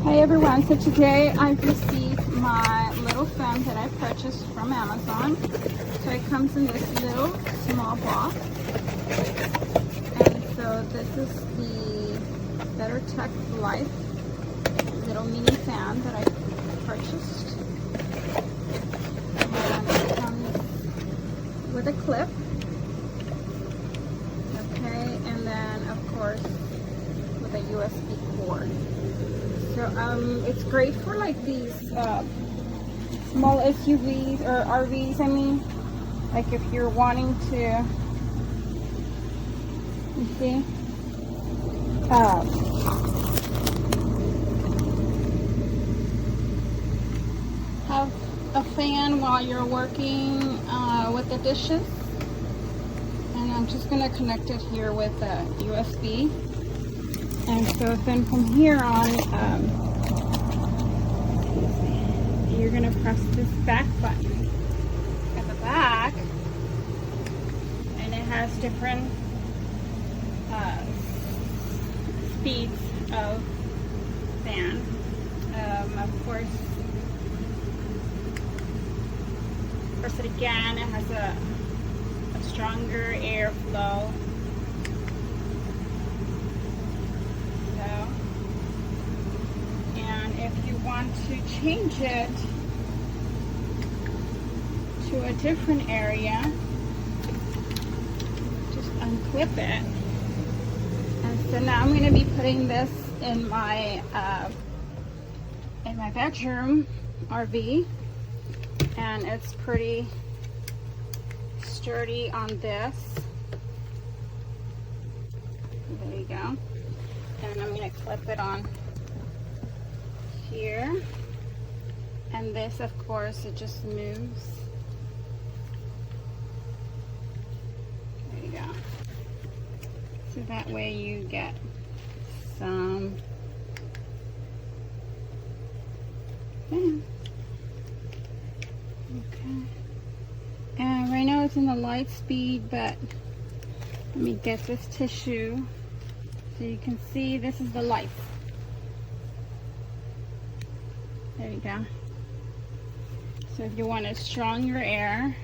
Hi everyone, so today I've received my little fan that I purchased from Amazon. So it comes in this little small box. And so this is the Better Tech Life little mini fan that I purchased. And it comes with a clip. Okay, and then of course with a USB cord. So it's great for like these small SUVs or RVs. I mean, like if you're wanting to, you see, have a fan while you're working with the dishes. And I'm just gonna connect it here with a USB. And so then from here on, you're going to press this back button at the back, and it has different speeds of fan. Of course, press it again, it has a stronger airflow. If you want to change it to a different area, just unclip it. And so now I'm going to be putting this in my bedroom RV, and it's pretty sturdy on this. There you go. And I'm going to clip it on here, and this of course it just moves. There you go. So that way you get some fan. Okay, and right now it's in the light speed, but let me get this tissue so you can see this is the light. There you go. So if you want to strong your air,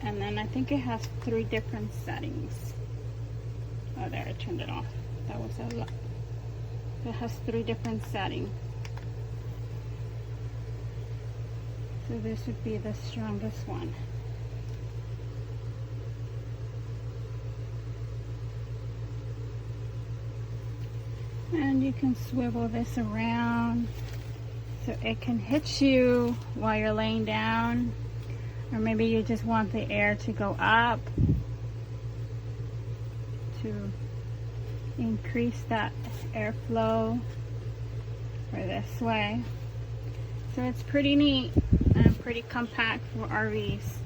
and then I think it has 3 different settings. Oh, there, I turned it off. That was a lot. It has 3 different settings. So this would be the strongest one. And you can swivel this around so it can hit you while you're laying down, or maybe you just want the air to go up to increase that airflow or this way. So it's pretty neat and pretty compact for RVs.